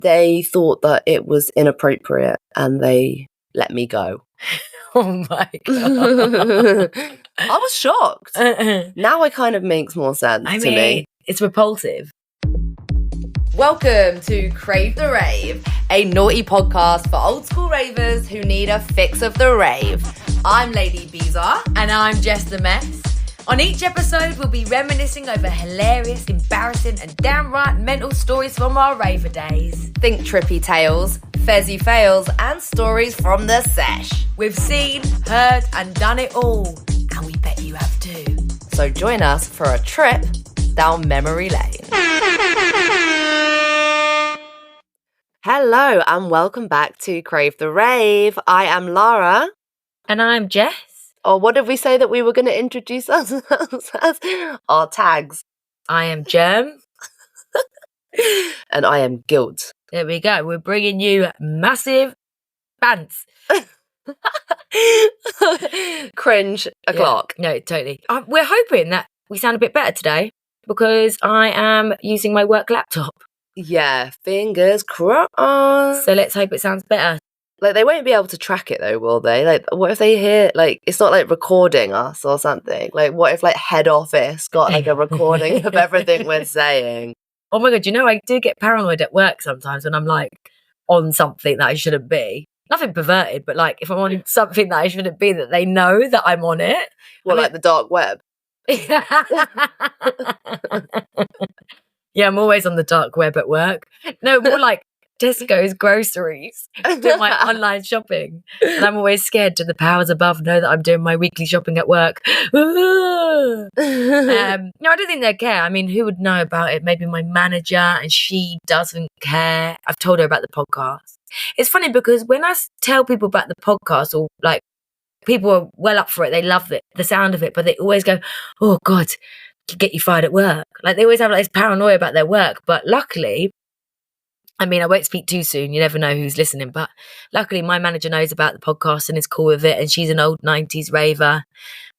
They thought that it was inappropriate and they let me go. Oh my God. I was shocked. Now it kind of makes more sense to me. It's repulsive. Welcome to Crave the Rave, a naughty podcast for old school ravers who need a fix of the rave. I'm Lady Bizarre. And I'm Jess the Mess. On each episode, we'll be reminiscing over hilarious, embarrassing and downright mental stories from our raver days. Think trippy tales, fezzy fails and stories from the sesh. We've seen, heard and done it all. And we bet you have too. So join us for a trip down memory lane. Hello and welcome back to Crave the Rave. I am Lara. And I'm Jess. Or what did we say that we were going to introduce ourselves as? Our tags. I am Germ. And I am Guilt. There we go. We're bringing you massive bants. Cringe o'clock. No, totally. We're hoping that we sound a bit better today because I am using my work laptop. Yeah, fingers crossed. So let's hope it sounds better. Like, they won't be able to track it though, will they? Like, what if they hear, like, it's not like recording us or something? Like, what if, like, head office got, like, a recording of everything we're saying? Oh my God, I do get paranoid at work sometimes when I'm, like, on something that I shouldn't be. Nothing perverted, but, like, if I'm on something that I shouldn't be, that they know that I'm on it. Well, like the dark web? Yeah, I'm always on the dark web at work. No, more like Tesco's groceries, doing my online shopping. And I'm always scared to the powers above know that I'm doing my weekly shopping at work. No, I don't think they care. I mean, who would know about it? Maybe my manager, and she doesn't care. I've told her about the podcast. It's funny because when I tell people about the podcast, or like people are well up for it, they love it, the sound of it, but they always go, oh God, could get you fired at work. Like they always have like this paranoia about their work. But luckily, I mean, I won't speak too soon. You never know who's listening. But luckily, my manager knows about the podcast and is cool with it. And she's an old 90s raver.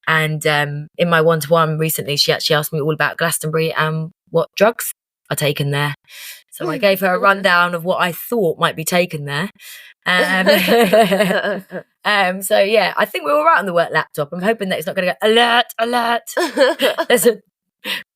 And in my one-to-one recently, she actually asked me all about Glastonbury and what drugs are taken there. So I gave her a rundown of what I thought might be taken there. So yeah, I think we're all right on the work laptop. I'm hoping that it's not going to go alert. There's a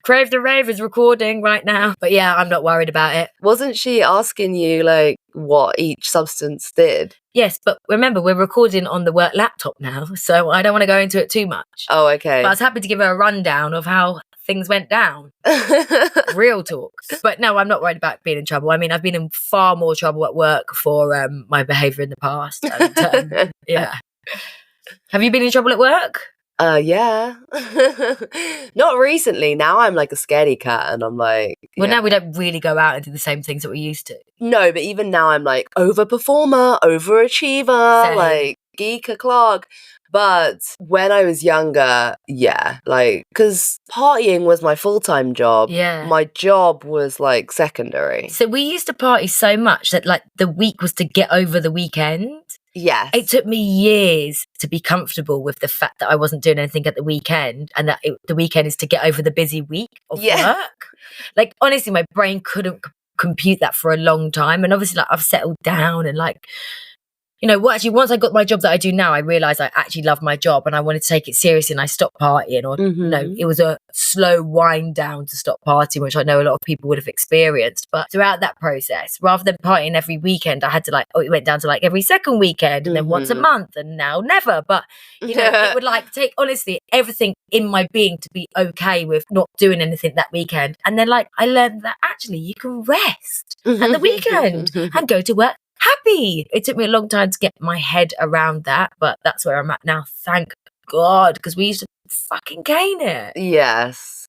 Crave the Rave is recording right now. But yeah, I'm not worried about it. Wasn't she asking you, like, what each substance did? Yes, but remember, we're recording on the work laptop now, so I don't want to go into it too much. Oh, okay. But I was happy to give her a rundown of how things went down. Real talk. But no, I'm not worried about being in trouble. I mean, I've been in far more trouble at work for my behaviour in the past. And, yeah. Have you been in trouble at work? Yeah. Not recently. Now I'm like a scaredy cat and I'm like... Well, now we don't really go out and do the same things that we used to. No, but even now I'm like overperformer, overachiever, Same. like geek o'clock. But when I was younger, yeah, like, because partying was my full-time job. Yeah. My job was like secondary. So we used to party so much that like the week was to get over the weekend. Yes. It took me years to be comfortable with the fact that I wasn't doing anything at the weekend and that the weekend is to get over the busy week of work. Like, honestly, my brain couldn't compute that for a long time. And obviously, like, I've settled down and like, you know, once I got my job that I do now, I realised I actually love my job and I wanted to take it seriously and I stopped partying. Or, you know, it was a slow wind down to stop partying, which I know a lot of people would have experienced. But throughout that process, rather than partying every weekend, I had to like, it went down to like every second weekend and then once a month and now never. But, you know, it would like take, honestly, everything in my being to be okay with not doing anything that weekend. And then like, I learned that actually you can rest at the weekend and go to work happy. It took me a long time to get my head around that, but that's where I'm at now. Thank God, because we used to fucking cane it. Yes,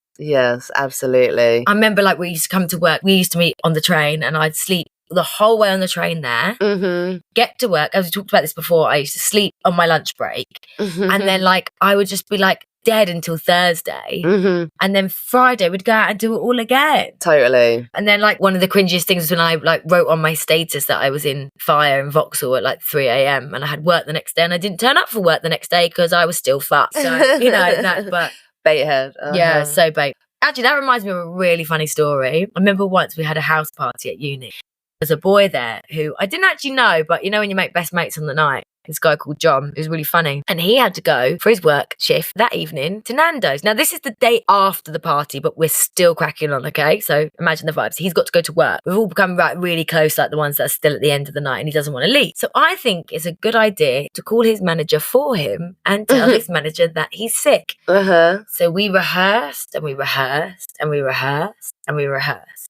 absolutely. I remember like we used to come to work, we used to meet on the train and I'd sleep the whole way on the train there, get to work. As we talked about this before, I used to sleep on my lunch break and then like I would just be like dead until Thursday and then Friday we'd go out and do it all again. Totally. And then like one of the cringiest things was when I like wrote on my status that I was in fire in Vauxhall at like 3 a.m. and I had work the next day and I didn't turn up for work the next day because I was still fucked. So, you know, that, but Baitehead. yeah, so bait. Actually, that reminds me of a really funny story. I remember once we had a house party at uni There's a boy there who I didn't actually know, but you know when you make best mates on the night? This guy called John, who's really funny. And he had to go for his work shift that evening to Nando's. Now, this is the day after the party, but we're still cracking on, okay? So imagine the vibes. He's got to go to work. We've all become really close, like the ones that are still at the end of the night, and he doesn't want to leave. So I think it's a good idea to call his manager for him and tell his manager that he's sick. So we rehearsed and we rehearsed and we rehearsed and we rehearsed.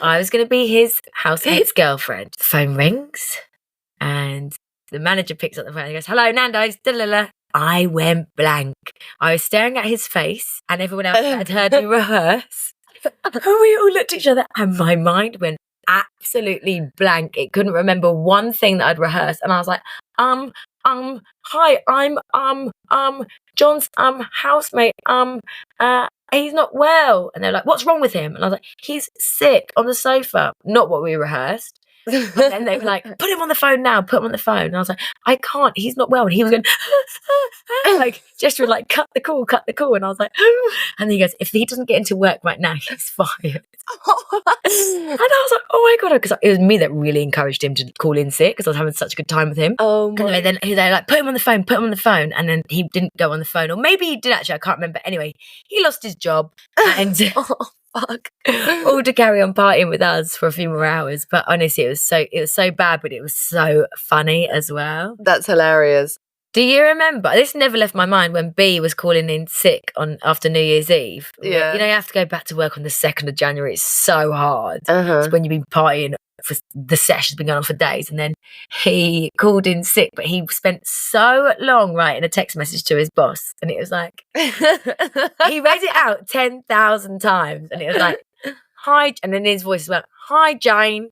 I was going to be his housemate's girlfriend. The phone rings and the manager picks up the phone and goes, "Hello, Nando's." I went blank. I was staring at his face and everyone else had heard me rehearse. And we all looked at each other and my mind went absolutely blank. It couldn't remember one thing that I'd rehearsed. And I was like, hi, I'm John's housemate. He's not well. And they're like, "What's wrong with him?" And I was like, "He's sick on the sofa." Not what we rehearsed. And then they were like, "Put him on the phone now, put him on the phone." And I was like, "I can't, he's not well." And he was going, like, gesturing like, cut the call. And I was like, and he goes, "If he doesn't get into work right now, he's fired." And I was like, "Oh my God," because it was me that really encouraged him to call in sick because I was having such a good time with him. Anyway, then they're like, "Put him on the phone. And then he didn't go on the phone, or maybe he did actually, I can't remember. Anyway, he lost his job and fuck, all to carry on partying with us for a few more hours. But honestly, it was so bad, but it was so funny as well. That's hilarious. Do you remember? This never left my mind when B was calling in sick after New Year's Eve. Yeah. You know, you have to go back to work on the 2nd of January. It's so hard. It's when you've been partying. The session's been going on for days, and then he called in sick, but he spent so long writing a text message to his boss, and it was like he read it out 10,000 times, and it was like, "Hi," and then his voice went, "Hi, Jane.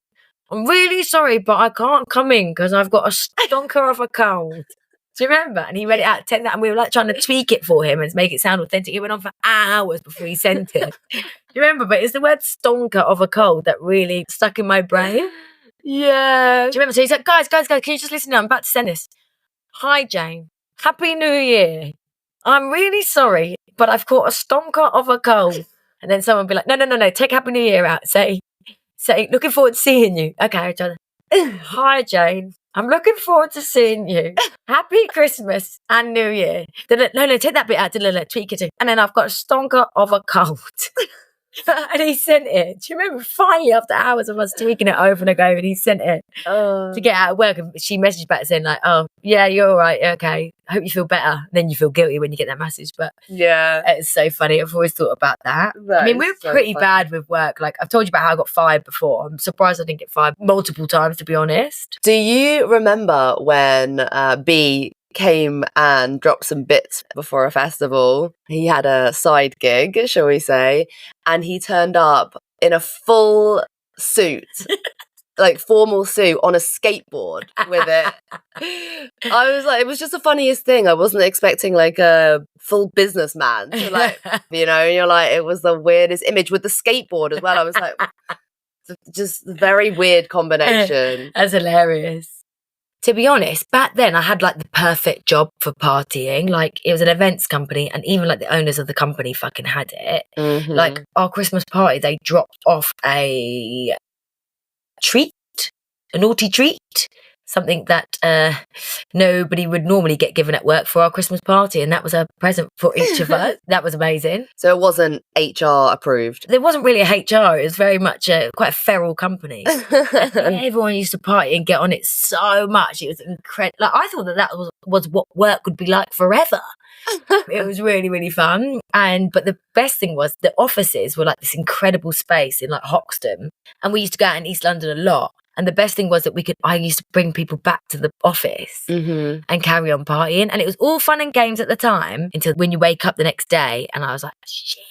I'm really sorry, but I can't come in because I've got a stonker of a cold." Do you remember? And he read it out 10, and we were like trying to tweak it for him and make it sound authentic. It went on for hours before he sent it. Do you remember? But it's the word stonker of a cold that really stuck in my brain. Yeah. Do you remember? So he's like, guys, can you just listen? I'm about to send this. "Hi, Jane. Happy New Year. I'm really sorry, but I've caught a stonker of a cold." And then someone would be like, no, take Happy New Year out. Say, "Looking forward to seeing you." Okay, "Hi, Jane. I'm looking forward to seeing you. Happy Christmas and New Year." No, take that bit out. Tweak it. And then "I've got a stonker of a cold." And he sent it. Do you remember? Finally, after hours of us tweaking it over and over, and he sent it to get out of work. And she messaged back saying like, "Oh, yeah, you're all right. Okay. I hope you feel better." And then you feel guilty when you get that message. But yeah, it's so funny. I've always thought about that. I mean, we're pretty bad with work. Like, I've told you about how I got fired before. I'm surprised I didn't get fired multiple times, to be honest. Do you remember when B came and dropped some bits before a festival? He had a side gig, shall we say, and he turned up in a full suit, like formal suit, on a skateboard with it. I was like, it was just the funniest thing. I wasn't expecting like a full businessman to like, you know, you're like, it was the weirdest image with the skateboard as well. I was like, just a very weird combination. That's hilarious. To be honest, back then I had like the perfect job for partying. Like, it was an events company, and even like the owners of the company fucking had it. Like, our Christmas party, they dropped off a naughty treat, something that nobody would normally get given at work for our Christmas party, and that was a present for each of us. That was amazing. So it wasn't HR approved? There wasn't really a HR. It was very much quite a feral company. And everyone used to party and get on it so much. It was incredible. Like, I thought that was what work would be like forever. It was really, really fun. But the best thing was the offices were like this incredible space in like Hoxton, and we used to go out in East London a lot. And the best thing was that I used to bring people back to the office and carry on partying. And it was all fun and games at the time until when you wake up the next day. And I was like, shit,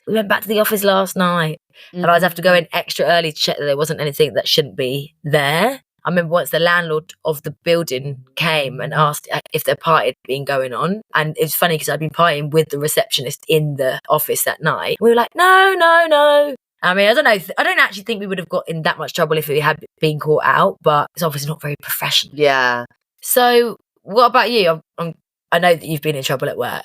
we went back to the office last night. And I'd have to go in extra early to check that there wasn't anything that shouldn't be there. I remember once the landlord of the building came and asked if the party had been going on. And it was funny because I'd been partying with the receptionist in the office that night. We were like, no. I mean, I don't know. I don't actually think we would have got in that much trouble if we had been caught out, but it's obviously not very professional. Yeah. So what about you? I know that you've been in trouble at work.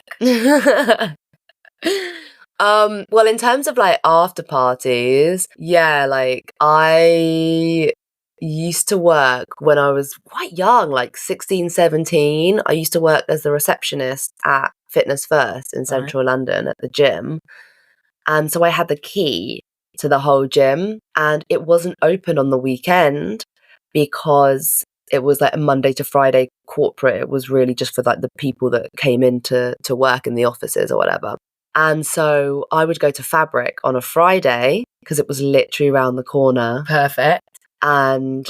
Well, in terms of like after parties, yeah, like I used to work when I was quite young, like 16, 17. I used to work as the receptionist at Fitness First in central London at the gym. And so I had the key to the whole gym, and it wasn't open on the weekend because it was like a Monday to Friday corporate. It was really just for like the people that came in to work in the offices or whatever. And so I would go to Fabric on a Friday because it was literally around the corner. Perfect. And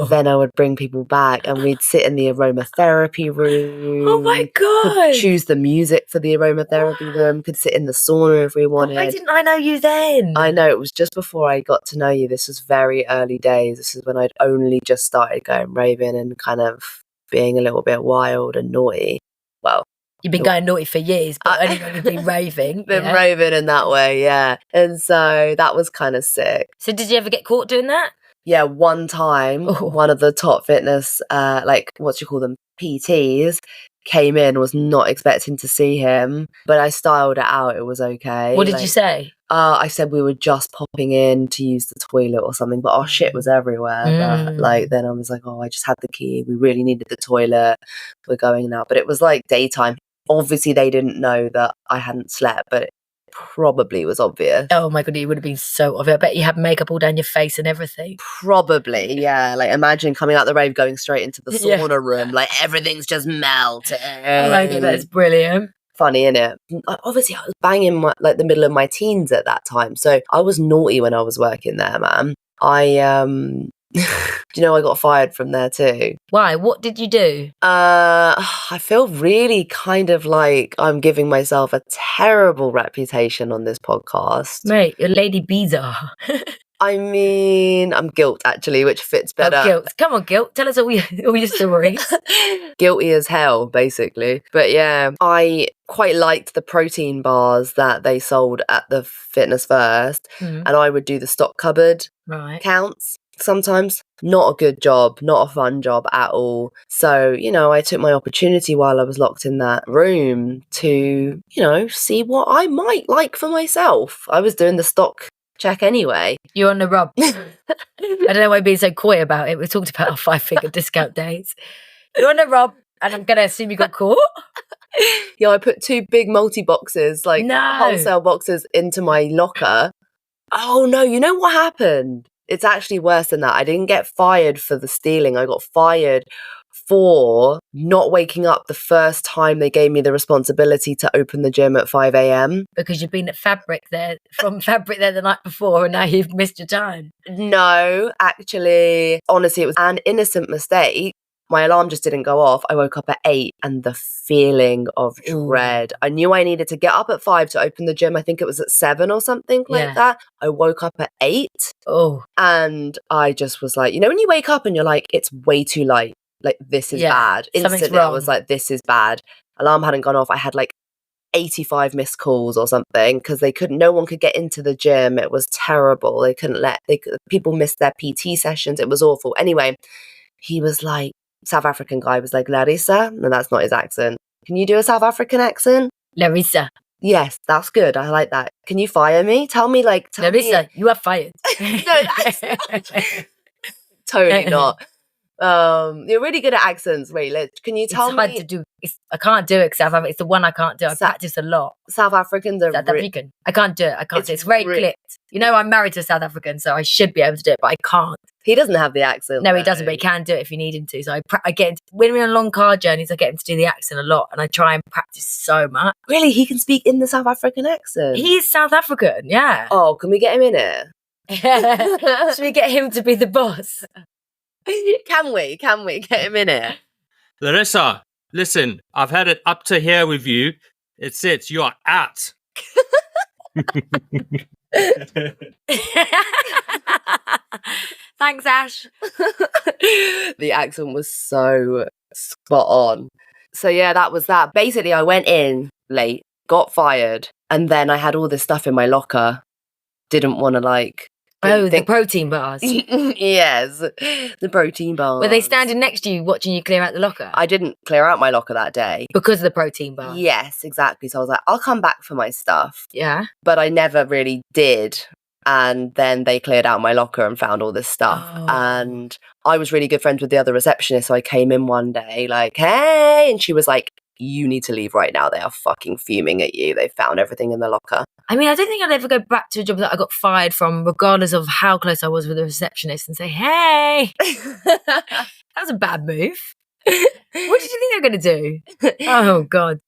then I would bring people back and we'd sit in the aromatherapy room. Oh my God. Could choose the music for the aromatherapy room. Could sit in the sauna if we wanted. Why didn't I know you then? I know, it was just before I got to know you. This was very early days. This is when I'd only just started going raving and kind of being a little bit wild and naughty. Well, you've been going naughty for years, but only when you've been raving. Raving in that way, yeah. And so that was kind of sick. So did you ever get caught doing that? Yeah, one time, one of the top fitness, PTs, came in, was not expecting to see him, but I styled it out. It was okay. What did you say? I said we were just popping in to use the toilet or something, but our shit was everywhere. But then I was like, I just had the key. We really needed the toilet. We're going now. But it was like daytime. Obviously, they didn't know that I hadn't slept, but it probably was obvious. Oh my God, it would have been so obvious. I bet you had makeup all down your face and everything. Probably, yeah. Like imagine coming out the rave, going straight into the sauna room, like everything's just melting. Oh my God, that's brilliant. Funny, innit? Obviously, I was banging the middle of my teens at that time, so I was naughty when I was working there, man. Do you know I got fired from there too? Why? What did you do? I feel really kind of like I'm giving myself a terrible reputation on this podcast. Mate, you're Lady Bizarre. I mean, I'm guilt actually, which fits better. Oh, guilt. Come on, guilt. Tell us all your stories. Guilty as hell, basically. But yeah, I quite liked the protein bars that they sold at the Fitness First, and I would do the stock cupboard counts. Sometimes not a good job, not a fun job at all. So, I took my opportunity while I was locked in that room to, see what I might like for myself. I was doing the stock check anyway. You're on the rub. I don't know why you're being so coy about it. We talked about our 5-figure discount days. You're on the rub, and I'm going to assume you got caught. Yeah, I put 2 big multi-boxes, wholesale boxes into my locker. Oh no, you know what happened? It's actually worse than that. I didn't get fired for the stealing. I got fired for not waking up the first time they gave me the responsibility to open the gym at 5 a.m. Because you've been at Fabric there the night before and now you've missed your time. No, actually, honestly, it was an innocent mistake. My alarm just didn't go off. I woke up at 8 and the feeling of dread. I knew I needed to get up at 5 to open the gym. I think it was at 7 or something like that. I woke up at 8. And I just was like, when you wake up and you're like, it's way too late. Like, this is bad. Instantly, I was like, this is bad. Alarm hadn't gone off. I had 85 missed calls or something because no one could get into the gym. It was terrible. They couldn't people missed their PT sessions. It was awful. Anyway, he was like, South African guy was like, Larissa. No, that's not his accent. Can you do a South African accent? Larissa. Yes, that's good. I like that. Can you fire me? Tell me. Larissa, you are fired. No, that's totally not. You're really good at accents. Wait, can you tell me? It's hard to do. I can't do it because South Africa. It's the one I can't do. I practice a lot. South Africans are South African. I can't do it. I can't do it. It's very clipped. I'm married to a South African, so I should be able to do it, but I can't. He doesn't have the accent. No, he doesn't, but he can do it if you need him to. So I get when we're on long car journeys, I get him to do the accent a lot, and I try and practice so much. Really, he can speak in the South African accent. He is South African, yeah. Oh, can we get him in it? Should we get him to be the boss? Can we get him in it? Larissa, listen, I've had it up to here with you. It says you're out. Thanks, Ash. The accent was so spot on. So yeah, that was that. Basically, I went in late, got fired, and then I had all this stuff in my locker. Didn't want to the protein bars. Yes, the protein bars. Were they standing next to you watching you clear out the locker? I didn't clear out my locker that day. Because of the protein bars? Yes, exactly. So I was like, I'll come back for my stuff. Yeah. But I never really did. And then they cleared out my locker and found all this stuff. Oh. And I was really good friends with the other receptionist. So I came in one day like, hey, and she was like, you need to leave right now. They are fucking fuming at you. They found everything in the locker. I mean, I don't think I'd ever go back to a job that I got fired from, regardless of how close I was with the receptionist, and say, hey, that was a bad move. What did you think they were going to do? Oh, God.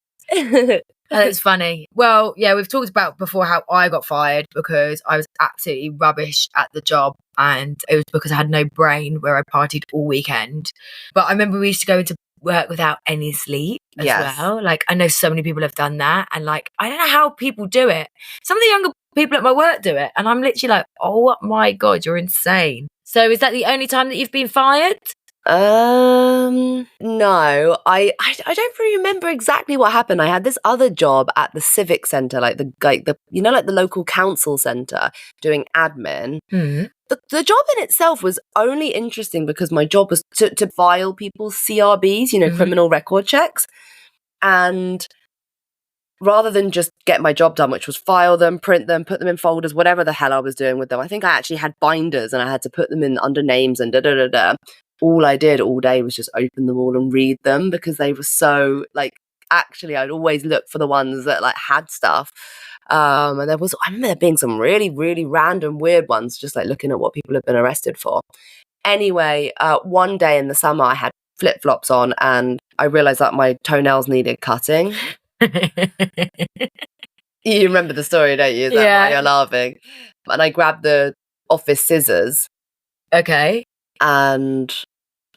That's funny. Well, yeah, we've talked about before how I got fired because I was absolutely rubbish at the job, and it was because I had no brain where I partied all weekend. But I remember we used to go into work without any sleep as well. Like, I know so many people have done that, and like, I don't know how people do it. Some of the younger people at my work do it, and I'm literally like, oh my God, you're insane. So is that the only time that you've been fired? No, I don't really remember exactly what happened. I had this other job at the civic centre, like the local council centre, doing admin. Mm. The job in itself was only interesting because my job was to file people's CRBs, criminal record checks. And rather than just get my job done, which was file them, print them, put them in folders, whatever the hell I was doing with them, I think I actually had binders and I had to put them in under names and da-da-da-da. All I did all day was just open them all and read them because they were so, like, actually I'd always look for the ones that, like, had stuff. And I remember there being some really, really random weird ones, just, like, looking at what people have been arrested for. Anyway, one day in the summer I had flip-flops on and I realised that my toenails needed cutting. You remember the story, don't you? Is that why you're laughing? And I grabbed the office scissors. Okay. And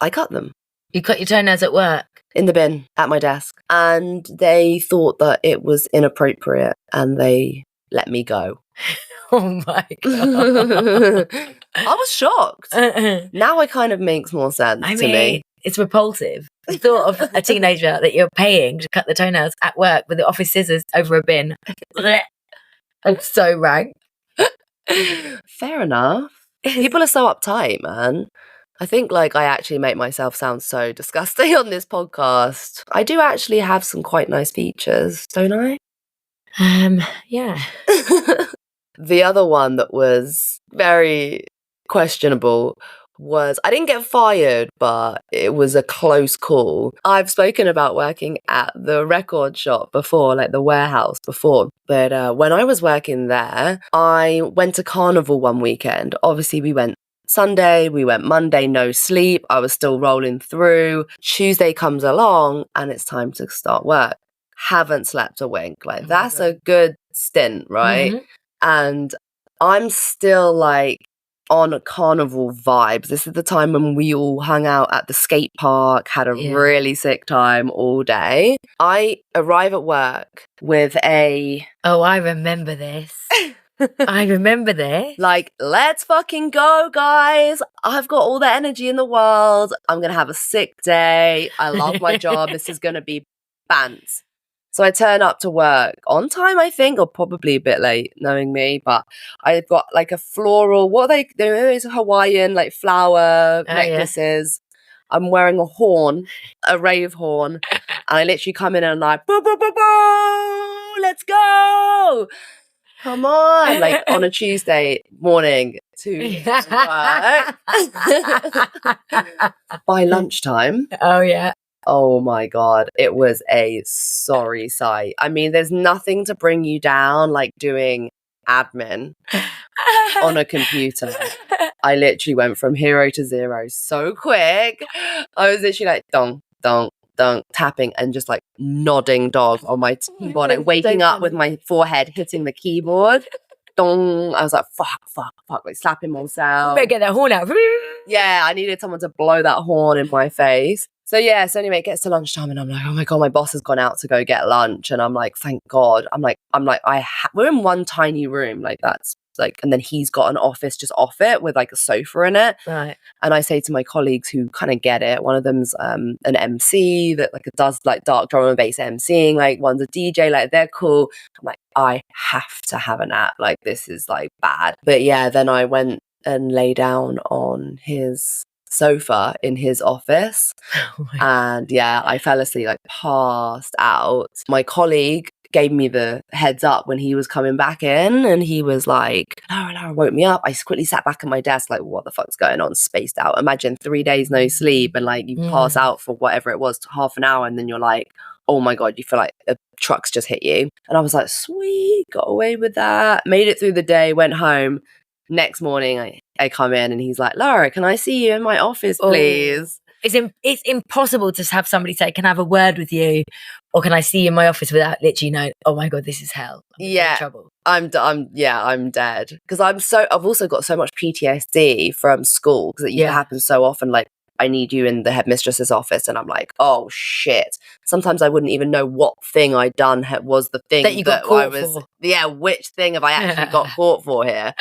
I cut them. You cut your toenails at work? In the bin at my desk. And they thought that it was inappropriate and they let me go. Oh my God. I was shocked. Now it kind of makes more sense to me. It's repulsive. The thought of a teenager that you're paying to cut the toenails at work with the office scissors over a bin. I'm so rank. Fair enough. People are so uptight, man. I think like I actually make myself sound so disgusting on this podcast. I do actually have some quite nice features, don't I? Yeah. The other one that was very questionable was I didn't get fired, but it was a close call. I've spoken about working at the record shop before, like the warehouse before. But when I was working there, I went to Carnival one weekend. Obviously, we went Sunday, we went Monday, no sleep. I was still rolling through. Tuesday comes along and it's time to start work. Haven't slept a wink. Like, that's a good stint, right? Mm-hmm. And I'm still like on Carnival vibes. This is the time when we all hung out at the skate park, had a really sick time all day. I arrive at work with Oh, I remember this. I remember this. Like, let's fucking go, guys. I've got all the energy in the world. I'm going to have a sick day. I love my job. This is going to be bants. So I turn up to work on time, I think, or probably a bit late, knowing me. But I've got like a floral, there's Hawaiian, like flower necklaces. Yeah. I'm wearing a horn, a rave horn. And I literally come in and I'm like, boo, boo, boo, boo, let's go. Come on. Like on a Tuesday morning to work. By lunchtime. Oh, yeah. Oh my God, it was a sorry sight. I mean, there's nothing to bring you down like doing admin on a computer. I literally went from hero to zero so quick. I was literally like, dong, dong, dong, tapping and just like nodding dog on my keyboard, like waking up with my forehead hitting the keyboard. Dong. I was like, fuck, like slapping myself. Better get that horn out. Yeah, I needed someone to blow that horn in my face. So anyway, it gets to lunchtime and I'm like, oh my God, my boss has gone out to go get lunch. And I'm like, thank God. We're in one tiny room. Like that's like, and then he's got an office just off it with like a sofa in it. Right. And I say to my colleagues who kind of get it, one of them's an MC that like does like dark drum and bass MCing, like one's a DJ, like they're cool. I'm like, I have to have a nap. Like this is like bad. But yeah, then I went and lay down on his sofa in his office. And yeah, I fell asleep, like passed out. My colleague gave me the heads up when he was coming back in, and he was like, Lara woke me up. I quickly sat back at my desk like, what the fuck's going on? Spaced out. Imagine 3 days no sleep, and like you pass out for whatever it was, half an hour, and then you're like, oh my God, you feel like a truck's just hit you. And I was like, sweet, got away with that. Made it through the day, went home. Next morning, I come in and he's like, Lara, can I see you in my office, please? It's impossible to have somebody say, can I have a word with you? Or can I see you in my office without literally knowing, oh my God, this is hell. I'm in trouble. I'm dead. Because I've also got so much PTSD from school because it used to happen so often. Like, I need you in the headmistress's office. And I'm like, oh shit. Sometimes I wouldn't even know what thing I'd done was the thing that you got caught for. Yeah, which thing have I actually got caught for here?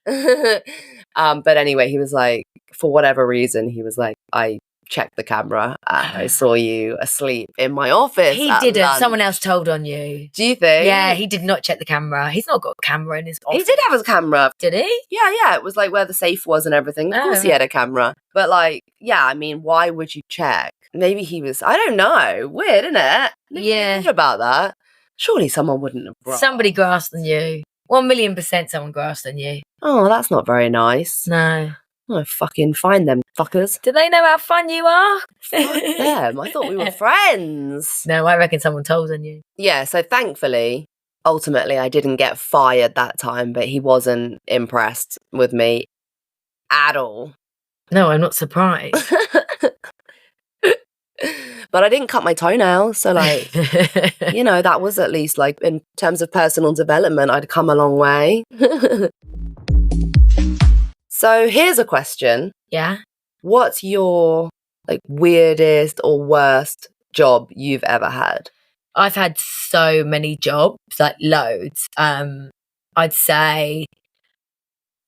But anyway, he was like, for whatever reason, he was like, I checked the camera and I saw you asleep in my office. He didn't. Lunch. Someone else told on you. Do you think? Yeah, he did not check the camera. He's not got a camera in his office. He did have his camera. Did he? Yeah. It was like where the safe was and everything. Of course he had a camera. But like, yeah, I mean, why would you check? Maybe he was, I don't know. Weird, isn't it? Yeah. Think about that. Surely someone wouldn't have grasped. Somebody grasped on you. 1,000,000% someone grasped on you. Oh, that's not very nice. No. Oh, fucking find them fuckers. Do they know how fun you are? Fuck them. I thought we were friends. No, I reckon someone told on you. Yeah, so thankfully, ultimately, I didn't get fired that time, but he wasn't impressed with me at all. No, I'm not surprised. But I didn't cut my toenails, so like, you know, that was at least like in terms of personal development, I'd come a long way. So here's a question. Yeah. What's your like weirdest or worst job you've ever had? I've had so many jobs, like loads. I'd say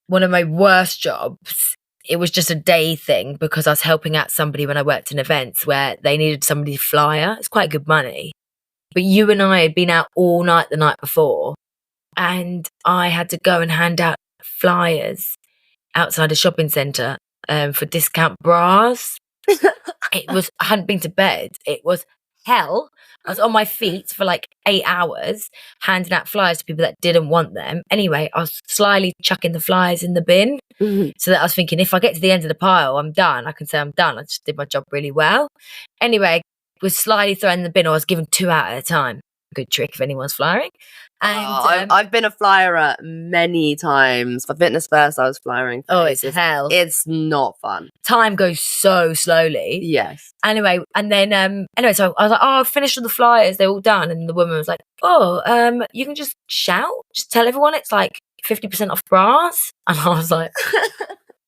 one of my worst jobs, it was just a day thing because I was helping out somebody when I worked in events where they needed somebody to flyer. It's quite good money. But you and I had been out all night the night before and I had to go and hand out flyers outside a shopping centre for discount bras. I hadn't been to bed. It was hell. I was on my feet for like 8 hours handing out flyers to people that didn't want them. Anyway, I was slyly chucking the flyers in the bin so that I was thinking if I get to the end of the pile, I'm done. I can say I'm done. I just did my job really well. Anyway, was slyly throwing in the bin. I was given 2 out at a time. Good trick if anyone's flyering. And I've been a flyerer many times. For Fitness First, I was flyering. It's hell. It's not fun. Time goes so slowly. Yes. Anyway, and then so I was like, oh, I've finished all the flyers. They're all done. And the woman was like, you can just shout. Just tell everyone it's like 50% off bras. And I was like,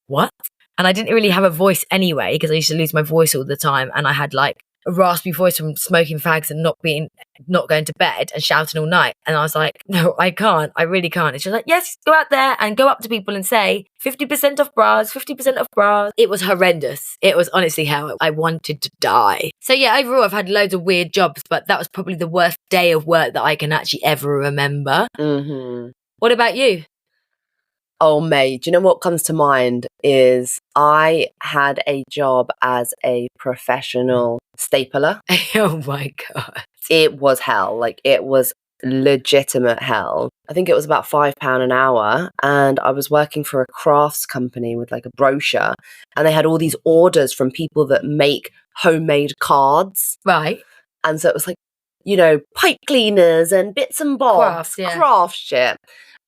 what? And I didn't really have a voice anyway because I used to lose my voice all the time. And I had like a raspy voice from smoking fags and not going to bed and shouting all night. And I was like, no, I can't. I really can't. And she was like, yes, go out there and go up to people and say 50% off bras, 50% off bras. It was horrendous. It was honestly hell. I wanted to die. So yeah, overall, I've had loads of weird jobs, but that was probably the worst day of work that I can actually ever remember. Mm-hmm. What about you? Oh, mate, do you know what comes to mind is I had a job as a professional stapler. Oh my God. It was hell. Like, it was legitimate hell. I think it was about £5 an hour. And I was working for a crafts company with like a brochure. And they had all these orders from people that make homemade cards. Right. And so it was like, you know, pipe cleaners and bits and bobs, craft shit.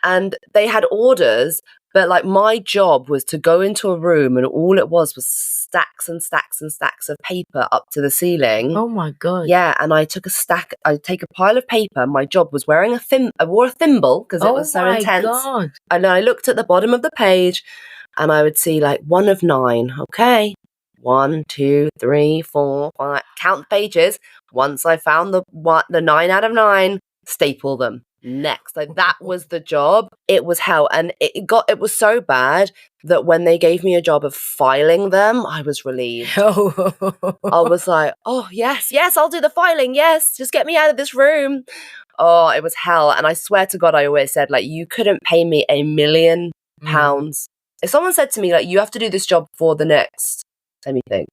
And they had orders, but like my job was to go into a room and all it was stacks and stacks and stacks of paper up to the ceiling. Oh my God. Yeah, and I'd take a pile of paper. My job was I wore a thimble because it was so intense. God. And I looked at the bottom of the page and I would see like 1 of 9. Okay. 1, 2, 3, 4, 5. Count the pages. Once I found the 9 out of 9, staple them. Next, like that was the job. It was hell, and it was so bad that when they gave me a job of filing them, I was relieved. I was like, oh yes, I'll do the filing. Yes, just get me out of this room. Oh, it was hell, and I swear to God, I always said like you couldn't pay me £1 million. If someone said to me like you have to do this job for the next, let me think,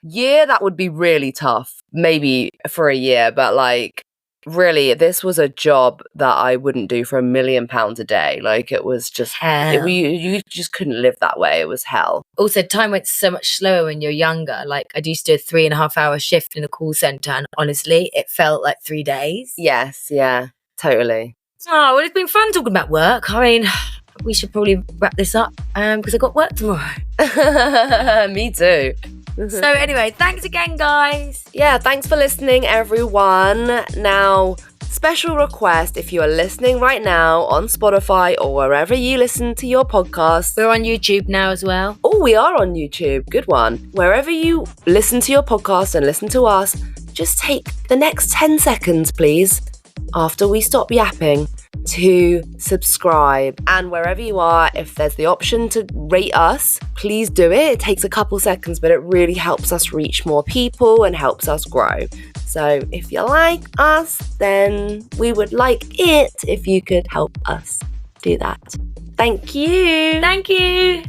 year, that would be really tough. Maybe for a year, but like. really, this was a job that I wouldn't do for £1 million a day. Like, it was just Hell. you just couldn't live that way. It was hell. Also, time went so much slower when you're younger. Like, I used to do a 3.5 hour shift in a call centre, and honestly, it felt like 3 days. Yes, yeah, totally. Oh, well, it's been fun talking about work. I mean, we should probably wrap this up because I've got work tomorrow. Me too. So anyway, thanks again, guys. Yeah, thanks for listening, everyone. Now, special request, if you are listening right now on Spotify or wherever you listen to your podcasts. We're on YouTube now as well. Oh, we are on YouTube. Good one. Wherever you listen to your podcast and listen to us, just take the next 10 seconds, please, after we stop yapping, to subscribe. And wherever you are, if there's the option to rate us, please do it. It takes a couple seconds, but it really helps us reach more people and helps us grow. So if you like us, then we would like it if you could help us do that. Thank you. Thank you.